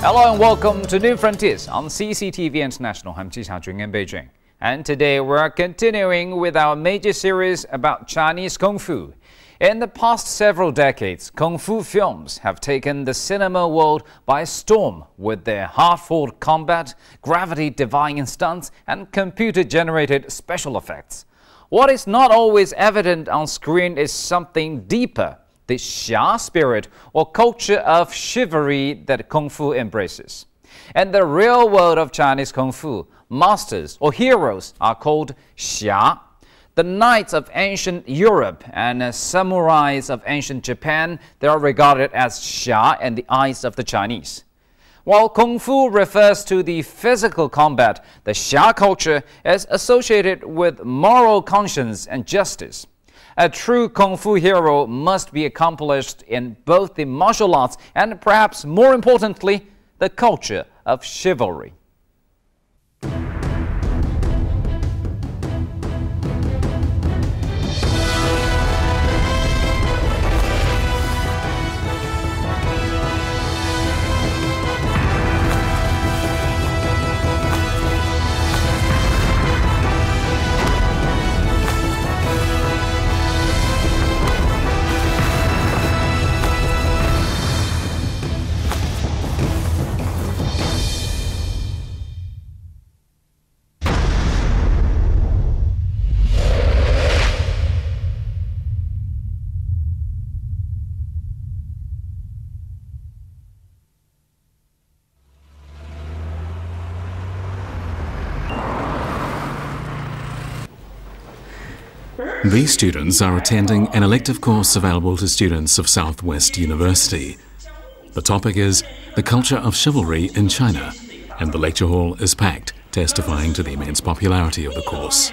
Hello and welcome to New Frontiers on CCTV International. I'm Ji Xiaojun in Beijing. And today we're continuing with our major series about Chinese Kungfu. In the past several decades, Kungfu films have taken the cinema world by storm with their hard-fought combat, gravity-defying stunts, and computer-generated special effects. What is not always evident on screen is something deeper, the xia spirit or culture of chivalry that Kung Fu embraces. In the real world of Chinese Kung Fu, masters or heroes are called xia. The knights of ancient Europe and samurais of ancient Japan, they are regarded as xia in the eyes of the Chinese. While Kung Fu refers to the physical combat, the xia culture is associated with moral conscience and justice. A true Kung Fu hero must be accomplished in both the martial arts and, perhaps more importantly, the culture of chivalry. These students are attending an elective course available to students of Southwest University. The topic is the culture of chivalry in China, and the lecture hall is packed, testifying to the immense popularity of the course.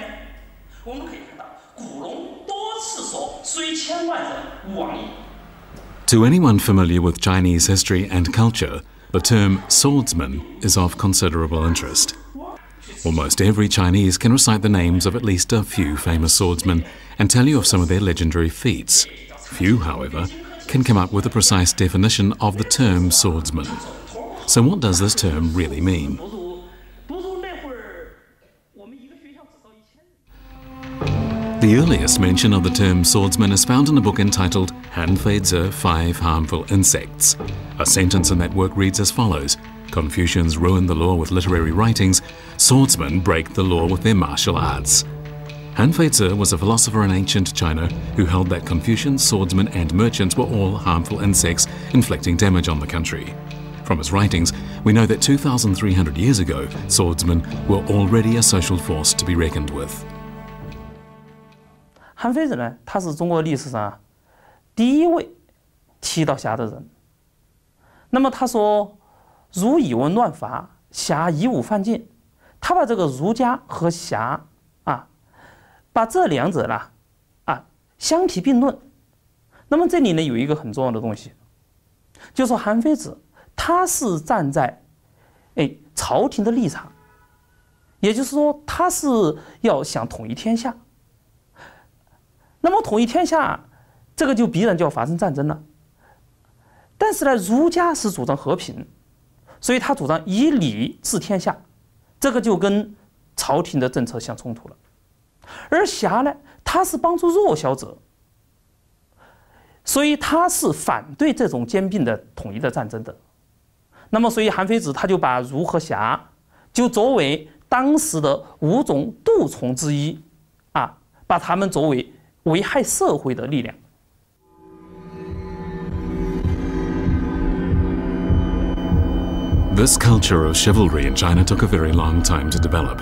To anyone familiar with Chinese history and culture, the term swordsman is of considerable interest. Almost every Chinese can recite the names of at least a few famous swordsmen and tell you of some of their legendary feats. Few, however, can come up with a precise definition of the term swordsman. So what does this term really mean? The earliest mention of the term swordsman is found in a book entitled Han Fei Zi, 5 Harmful Insects. A sentence in that work reads as follows: Confucians ruin the law with literary writings, swordsmen break the law with their martial arts. Han Fei Zi was a philosopher in ancient China who held that Confucians, swordsmen and merchants were all harmful insects inflicting damage on the country. From his writings, we know that 2,300 years ago, swordsmen were already a social force to be reckoned with. 韩非子呢，他是中国历史上第一位提到侠的人。那么他说：“儒以文乱法，侠以武犯禁。”他把这个儒家和侠把这两者呢相提并论。那么这里呢有一个很重要的东西，就是说韩非子他是站在朝廷的立场，也就是说他是要想统一天下。那么统一天下，这个就必然就要发生战争了。但是呢，儒家是主张和平，所以他主张以礼治天下，这个就跟朝廷的政策相冲突了。而侠呢，他是帮助弱小者，所以他是反对这种兼并的统一的战争的。那么，所以韩非子他就把儒和侠就作为当时的5种蠹虫之一把他们作为危害社会的力量。This culture of chivalry in China took a very long time to develop.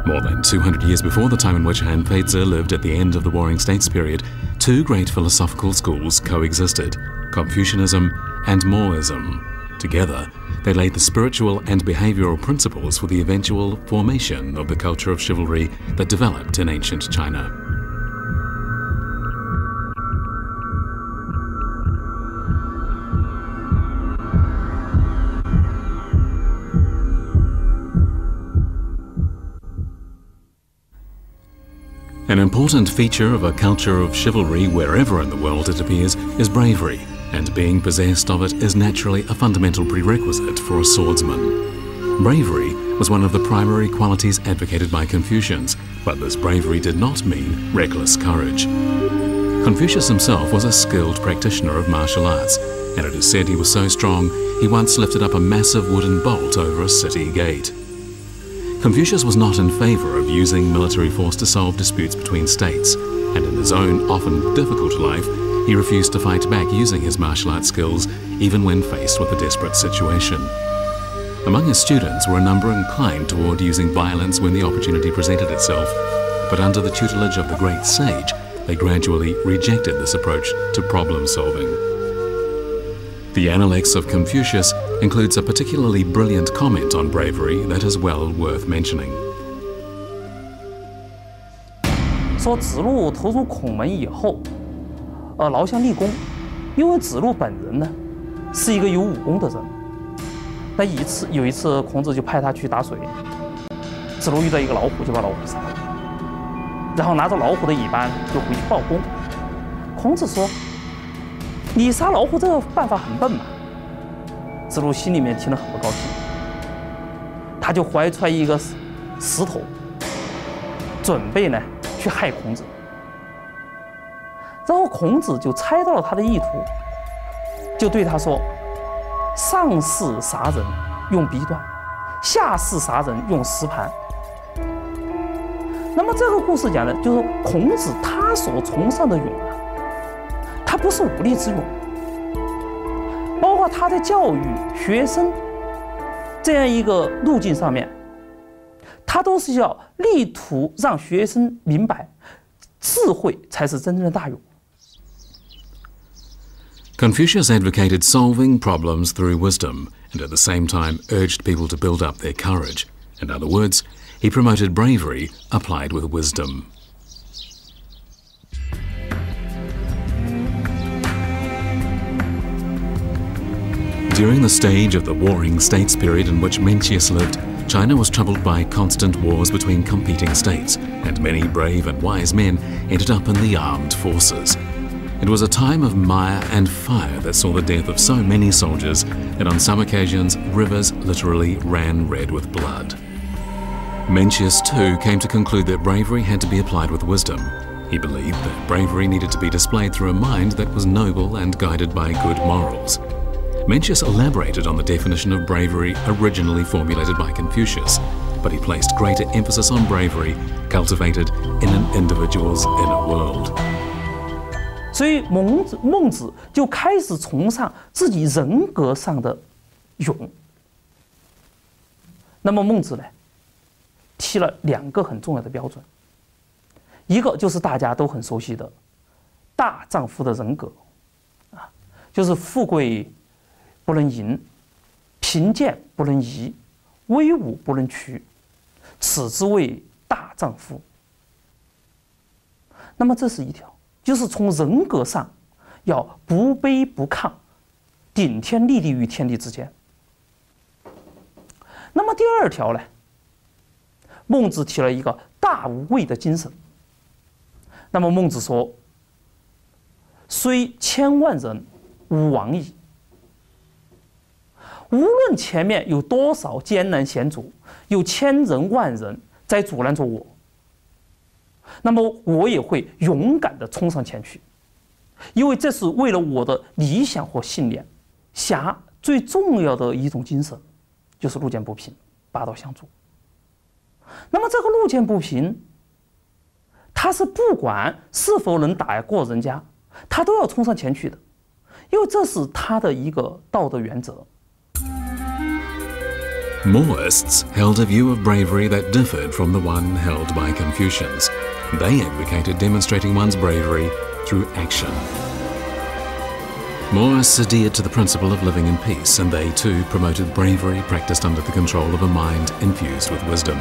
More than 200 years before the time in which Han Fei Zi lived at the end of the Warring States period, two great philosophical schools coexisted, Confucianism and Maoism. Together, they laid the spiritual and behavioral principles for the eventual formation of the culture of chivalry that developed in ancient China. An important feature of a culture of chivalry wherever in the world it appears is bravery. and being possessed of it is naturally a fundamental prerequisite for a swordsman. Bravery was one of the primary qualities advocated by Confucians, but this bravery did not mean reckless courage. Confucius himself was a skilled practitioner of martial arts, and it is said he was so strong he once lifted up a massive wooden bolt over a city gate. Confucius was not in favor of using military force to solve disputes between states, and in his own often difficult life, he refused to fight back using his martial arts skills even when faced with a desperate situation. Among his students were a number inclined toward using violence when the opportunity presented itself, but under the tutelage of the great sage, they gradually rejected this approach to problem solving. The Analects of Confucius includes a particularly brilliant comment on bravery that is well worth mentioning. 说子路投入孔门以后，劳乡立功，因为子路本人呢是一个有武功的人。那有一次，孔子就派他去打水，子路遇到一个老虎，就把老虎杀了，然后拿着老虎的尾巴就回去报功。孔子说：“你杀老虎这个办法很笨嘛。”子路心里面听了很不高兴，他就怀揣一个石头，准备呢去害孔子。然后孔子就猜到了他的意图，就对他说：“上士杀人用逼断，下士杀人用石盘。”那么这个故事讲的就是说，孔子他所崇尚的勇啊，他不是武力之勇，包括他在教育学生这样一个路径上面，他都是要力图让学生明白，智慧才是真正的大勇。Confucius advocated solving problems through wisdom, and at the same time urged people to build up their courage. In other words, he promoted bravery applied with wisdom. During the stage of the Warring States period in which Mencius lived, China was troubled by constant wars between competing states, and many brave and wise men ended up in the armed forces. It was a time of mire and fire that saw the death of so many soldiers that on some occasions rivers literally ran red with blood. Mencius too came to conclude that bravery had to be applied with wisdom. He believed that bravery needed to be displayed through a mind that was noble and guided by good morals. Mencius elaborated on the definition of bravery originally formulated by Confucius, but he placed greater emphasis on bravery cultivated in an individual's inner world. 所以孟子就开始崇尚自己人格上的勇。那么孟子呢，提了2个很重要的标准，一个就是大家都很熟悉的大丈夫的人格，就是富贵不能淫，贫贱不能移，威武不能屈，此之谓大丈夫。那么这是一条，就是从人格上要不卑不亢，顶天立地于天地之间。那么第2条呢，孟子提了一个大无畏的精神。那么孟子说：“虽千万人，吾往矣。”无论前面有多少艰难险阻，有千人万人在阻拦着我，那么我也会勇敢地冲上前去，因为这是为了我的理想或信念。侠最重要的一种精神就是路见不平，拔刀相助。那么这个路见不平，他是不管是否能打过人家，他都要冲上前去的，因为这是他的一个道德原则。Mohists held a view of bravery that differed from the one held by Confucians. They advocated demonstrating one's bravery through action. Mohists adhered to the principle of living in peace, and they too promoted bravery practiced under the control of a mind infused with wisdom.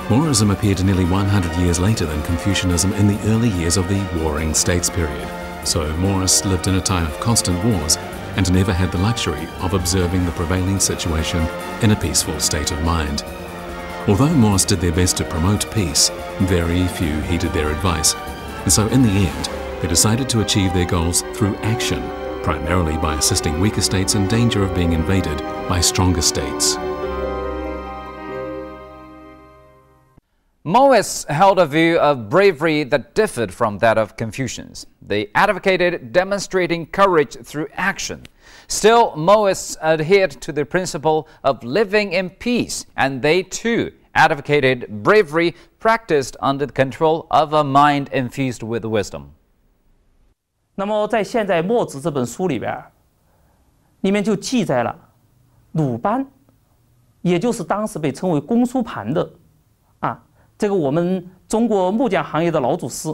Mohism appeared nearly 100 years later than Confucianism in the early years of the Warring States period, so Mohists lived in a time of constant wars and never had the luxury of observing the prevailing situation in a peaceful state of mind. Although Mohists did their best to promote peace, very few heeded their advice, and so in the end, they decided to achieve their goals through action, primarily by assisting weaker states in danger of being invaded by stronger states. Mohists held a view of bravery that differed from that of Confucians. They advocated demonstrating courage through action. Still, Mohists adhered to the principle of living in peace, and they too advocated bravery practiced under the control of a mind infused with wisdom. 那么在现在墨子这本书里边，里面就记载了鲁班，也就是当时被称为公输盘的这个我们中国木匠行业的老祖师，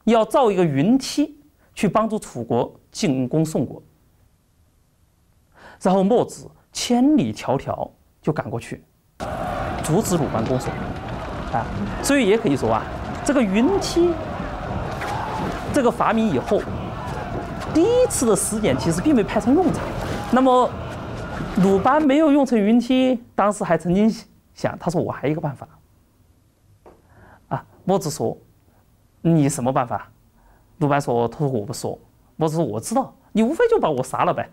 要造一个云梯去帮助楚国进攻宋国。然后墨子千里迢迢就赶过去，阻止鲁班攻宋所以也可以说这个云梯这个发明以后，第一次的实践其实并没派上用场。那么鲁班没有用成云梯，当时还曾经想，他说我还有一个办法。墨子说：“你什么办法？”鲁班说：“他说我不说。”墨子说：“我知道，你无非就把我杀了呗。”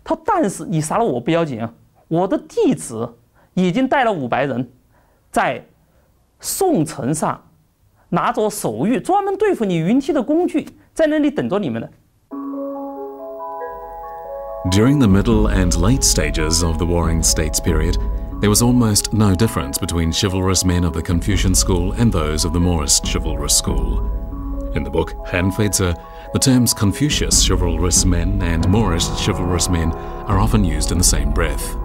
他说：“但是你杀了我不要紧，我的弟子已经带了500人，在宋城上拿着手谕，专门对付你云梯的工具，在那里等着你们呢。” During the middle and late stages of the Warring States period, there was almost no difference between chivalrous men of the Confucian school and those of the Mohist chivalrous school. In the book Han Feizi, the terms Confucius chivalrous men and Mohist chivalrous men are often used in the same breath.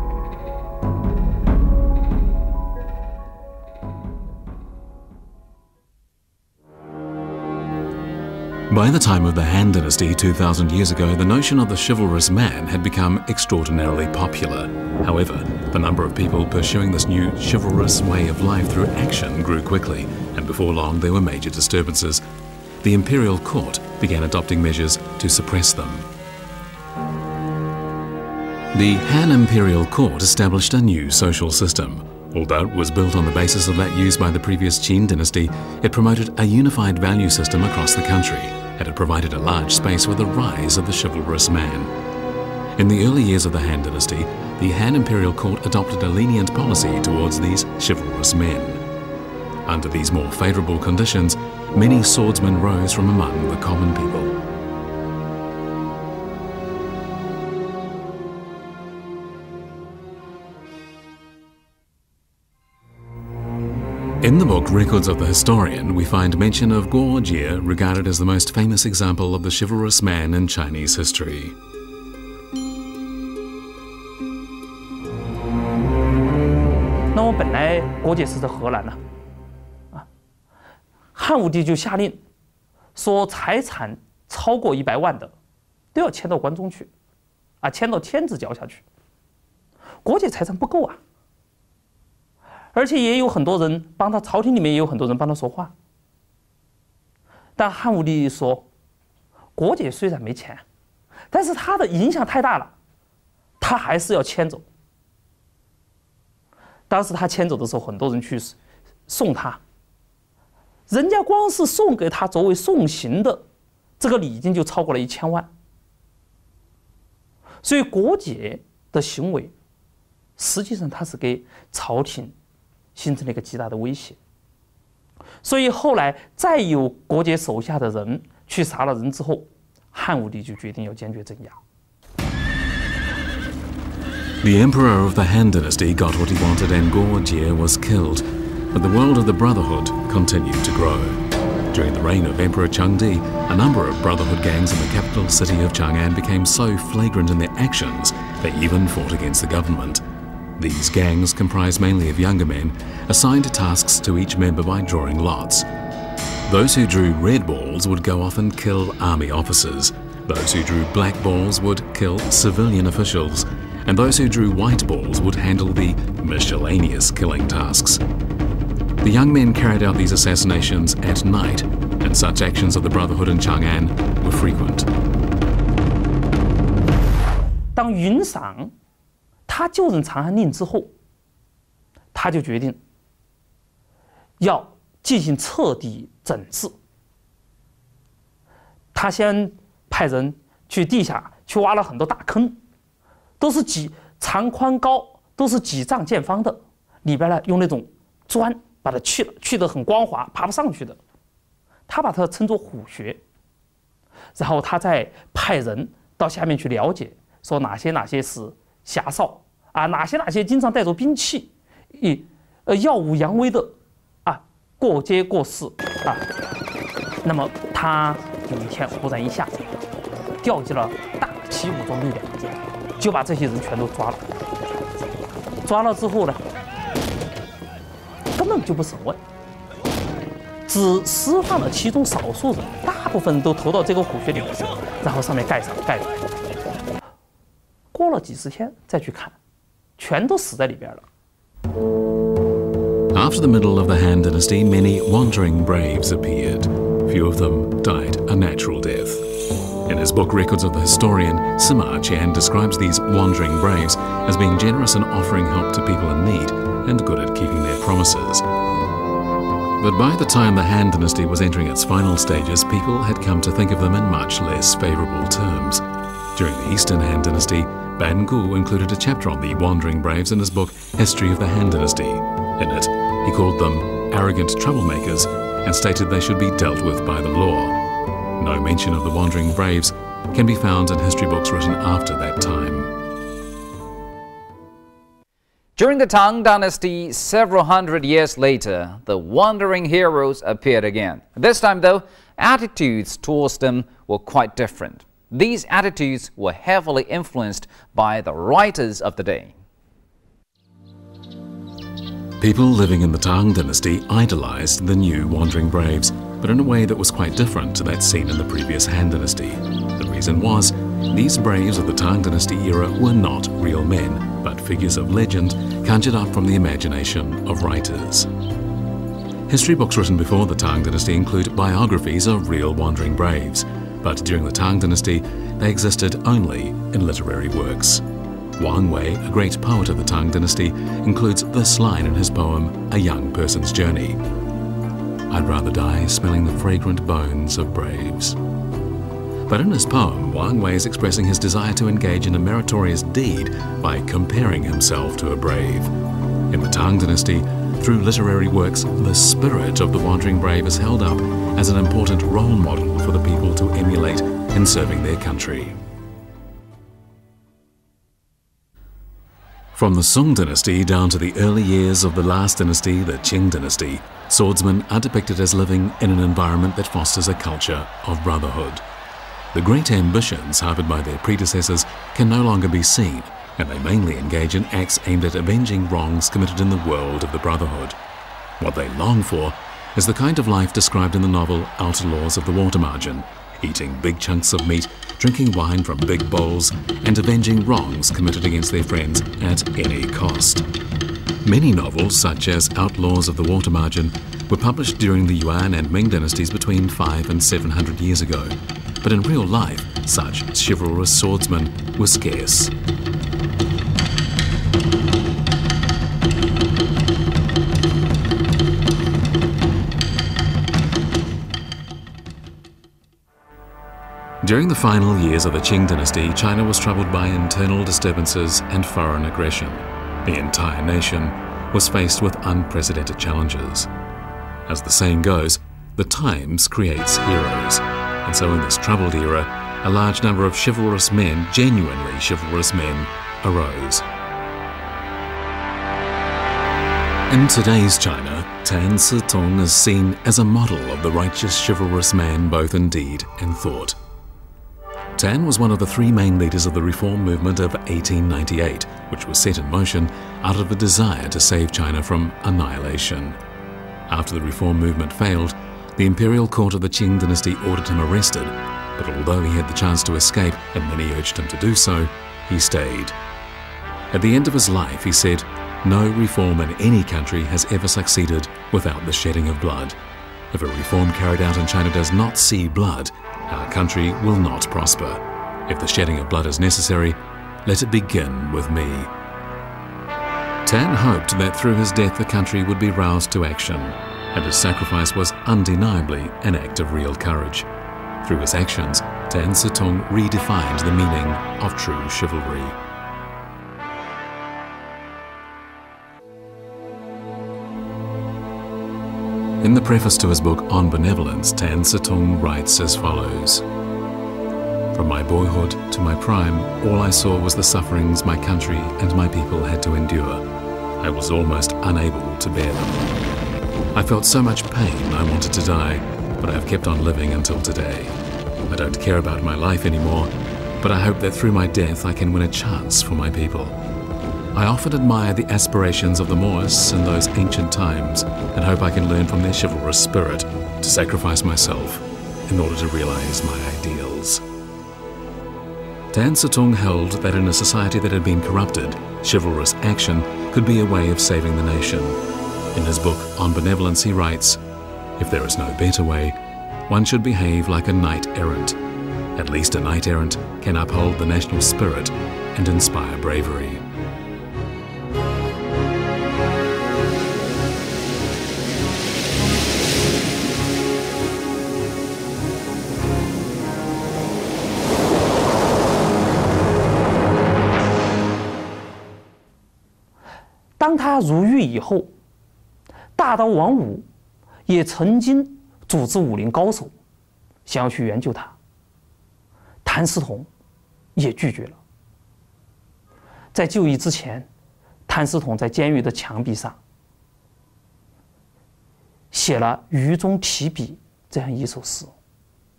By the time of the Han Dynasty 2,000 years ago, the notion of the chivalrous man had become extraordinarily popular. However, the number of people pursuing this new chivalrous way of life through action grew quickly, and before long there were major disturbances. The imperial court began adopting measures to suppress them. The Han imperial court established a new social system. Although it was built on the basis of that used by the previous Qin dynasty, it promoted a unified value system across the country, and it provided a large space for the rise of the chivalrous man. In the early years of the Han dynasty, the Han imperial court adopted a lenient policy towards these chivalrous men. Under these more favorable conditions, many swordsmen rose from among the common people. In the book Records of the Historian, we find mention of Guo Jie, regarded as the most famous example of the chivalrous man in Chinese history. 那么本来郭解是在荷兰呢，汉武帝就下令说，财产超过100万的都要迁到关中去，迁到天子脚下去。郭解财产不够而且也有很多人帮他，朝廷里面也有很多人帮他说话。但汉武帝说，郭解虽然没钱，但是他的影响太大了，他还是要迁走。当时他迁走的时候，很多人去送他，人家光是送给他作为送行的这个礼金就超过了1000万。所以郭解的行为，实际上他是给朝廷形成了一个极大的威胁。所以后来再有郭解手下的人去杀了人之后，汉武帝就决定要坚决镇压。The emperor of the Han dynasty got what he wanted and Guo Jie was killed, but the world of the Brotherhood continued to grow. During the reign of Emperor Chengdi, a number of Brotherhood gangs in the capital city of Chang'an became so flagrant in their actions, they even fought against the government. These gangs comprised mainly of younger men, assigned tasks to each member by drawing lots. Those who drew red balls would go off and kill army officers. Those who drew black balls would kill civilian officials. And those who drew white balls would handle the miscellaneous killing tasks. The young men carried out these assassinations at night, and such actions of the Brotherhood in Chang'an were frequent. 当云赏他就任长安令之后，他就决定要进行彻底整治。他先派人去地下去挖了很多大坑，都是长宽高都是几丈见方的，里边呢用那种砖把它去得很光滑，爬不上去的。他把它称作虎穴，然后他再派人到下面去了解，说哪些是侠少啊，哪些经常带着兵器，耀武扬威的啊，过街过市啊。那么他有一天忽然一下调集了大旗武装力量，就把这些人全都抓了。抓了之后呢，根本就不审问，只释放了其中少数人，大部分人都投到这个虎穴里面，然后上面盖上。过了几十天再去看，全都死在里边了。After the middle of the Han Dynasty, many wandering braves appeared. Few of them died a natural death. In his book Records of the Historian, Sima Qian describes these wandering braves as being generous in offering help to people in need and good at keeping their promises. But by the time the Han Dynasty was entering its final stages, people had come to think of them in much less favourable terms. During the Eastern Han Dynasty, Ban Gu included a chapter on the wandering braves in his book History of the Han Dynasty. In it, he called them arrogant troublemakers and stated they should be dealt with by the law. No mention of the wandering braves can be found in history books written after that time. During the Tang Dynasty, several hundred years later, the wandering heroes appeared again. This time, though, attitudes towards them were quite different. These attitudes were heavily influenced by the writers of the day. People living in the Tang Dynasty idolized the new wandering braves, but in a way that was quite different to that seen in the previous Han Dynasty. The reason was, these braves of the Tang Dynasty era were not real men, but figures of legend conjured up from the imagination of writers. History books written before the Tang Dynasty include biographies of real wandering braves, but during the Tang Dynasty they existed only in literary works. Wang Wei, a great poet of the Tang Dynasty, includes this line in his poem, A Young Person's Journey. I'd rather die smelling the fragrant bones of braves. But in his poem, Wang Wei is expressing his desire to engage in a meritorious deed by comparing himself to a brave. In the Tang Dynasty, through literary works, the spirit of the wandering brave is held up as an important role model for the people to emulate in serving their country. From the Song Dynasty down to the early years of the last dynasty, the Qing Dynasty, swordsmen are depicted as living in an environment that fosters a culture of brotherhood. The great ambitions harbored by their predecessors can no longer be seen, and they mainly engage in acts aimed at avenging wrongs committed in the world of the brotherhood. What they long for is the kind of life described in the novel Outlaws of the Water Margin, eating big chunks of meat, drinking wine from big bowls, and avenging wrongs committed against their friends at any cost. Many novels, such as Outlaws of the Water Margin, were published during the Yuan and Ming dynasties between 500 and 700 years ago. But in real life, such chivalrous swordsmen were scarce. During the final years of the Qing dynasty, China was troubled by internal disturbances and foreign aggression. The entire nation was faced with unprecedented challenges. As the saying goes, the times creates heroes. And so in this troubled era, a large number of chivalrous men, genuinely chivalrous men, arose. In today's China, Tan Si-tong is seen as a model of the righteous chivalrous man both in deed and thought. Tan was one of the three main leaders of the reform movement of 1898, which was set in motion out of a desire to save China from annihilation. After the reform movement failed, the imperial court of the Qing dynasty ordered him arrested, but although he had the chance to escape and many urged him to do so, he stayed. At the end of his life, he said, "No reform in any country has ever succeeded without the shedding of blood. If a reform carried out in China does not see blood, our country will not prosper. If the shedding of blood is necessary, let it begin with me." Tan hoped that through his death the country would be roused to action, and his sacrifice was undeniably an act of real courage. Through his actions, Tan Sitong redefined the meaning of true chivalry. In the preface to his book On Benevolence, Tan Sitong writes as follows: "From my boyhood to my prime, all I saw was the sufferings my country and my people had to endure. I was almost unable to bear them. I felt so much pain I wanted to die, but I have kept on living until today. I don't care about my life anymore, but I hope that through my death I can win a chance for my people. I often admire the aspirations of the Moors in those ancient times and hope I can learn from their chivalrous spirit to sacrifice myself in order to realize my ideals." Tan Sitong held that in a society that had been corrupted, chivalrous action could be a way of saving the nation. In his book On Benevolence he writes, "If there is no better way, one should behave like a knight-errant. At least a knight-errant can uphold the national spirit and inspire bravery."当他入狱以后，大刀王五也曾经组织武林高手想要去援救他，谭嗣同也拒绝了。在就义之前，谭嗣同在监狱的墙壁上写了《狱中题笔》这样一首诗，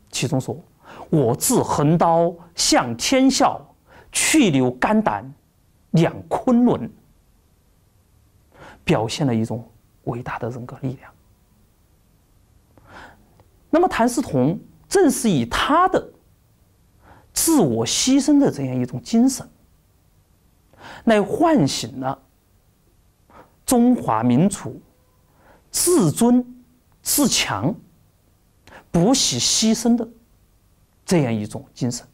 其中说：“我自横刀向天笑，去留肝胆两昆仑。”表现了一种伟大的人格力量。那么谭嗣同正是以他的自我牺牲的这样一种精神，来唤醒了中华民族自尊自强、不惜牺牲的这样一种精神。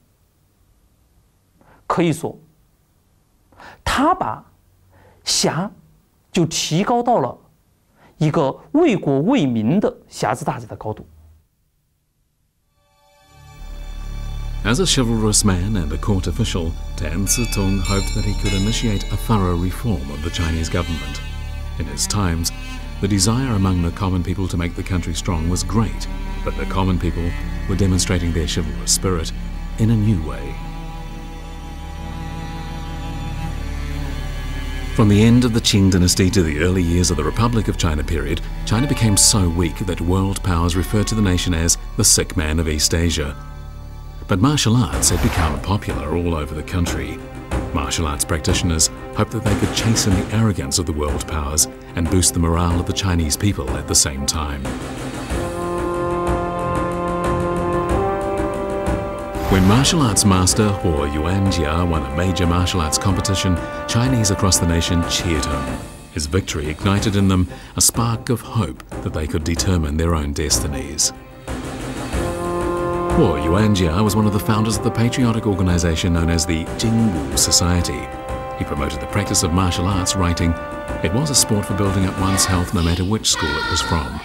可以说，他把侠就提高到了一个为国为民的侠之大者的高度。As a chivalrous man and a court official, Tan Sitong hoped that he could initiate a thorough reform of the Chinese government. In his times, the desire among the common people to make the country strong was great, but the common people were demonstrating their chivalrous spirit in a new way. From the end of the Qing dynasty to the early years of the Republic of China period, China became so weak that world powers referred to the nation as the sick man of East Asia. But martial arts had become popular all over the country. Martial arts practitioners hoped that they could chasten the arrogance of the world powers and boost the morale of the Chinese people at the same time. When martial arts master Huo Yuanjia won a major martial arts competition, Chinese across the nation cheered him. His victory ignited in them a spark of hope that they could determine their own destinies. Huo Yuanjia was one of the founders of the patriotic organization known as the Kungfu Society. He promoted the practice of martial arts, writing, "It was a sport for building up one's health no matter which school it was from.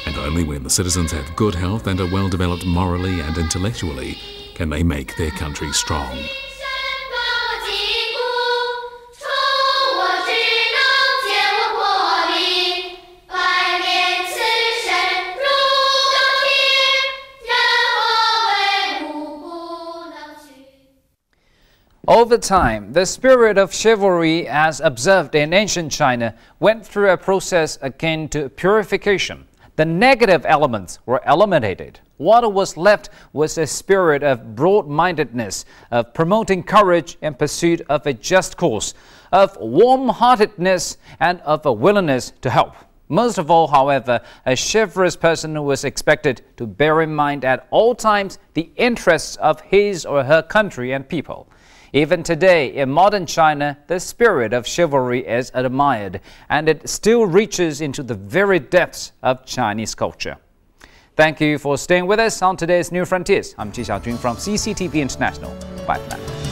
And only when the citizens have good health and are well developed morally and intellectually can they make their country strong." Over time, the spirit of chivalry as observed in ancient China went through a process akin to purification. The negative elements were eliminated. What was left was a spirit of broad-mindedness, of promoting courage in pursuit of a just cause, of warm-heartedness, and of a willingness to help. Most of all, however, a chivalrous person was expected to bear in mind at all times the interests of his or her country and people. Even today, in modern China, the spirit of chivalry is admired, and it still reaches into the very depths of Chinese culture. Thank you for staying with us on today's New Frontiers. I'm Ji Xiaojun from CCTV International. Bye for now.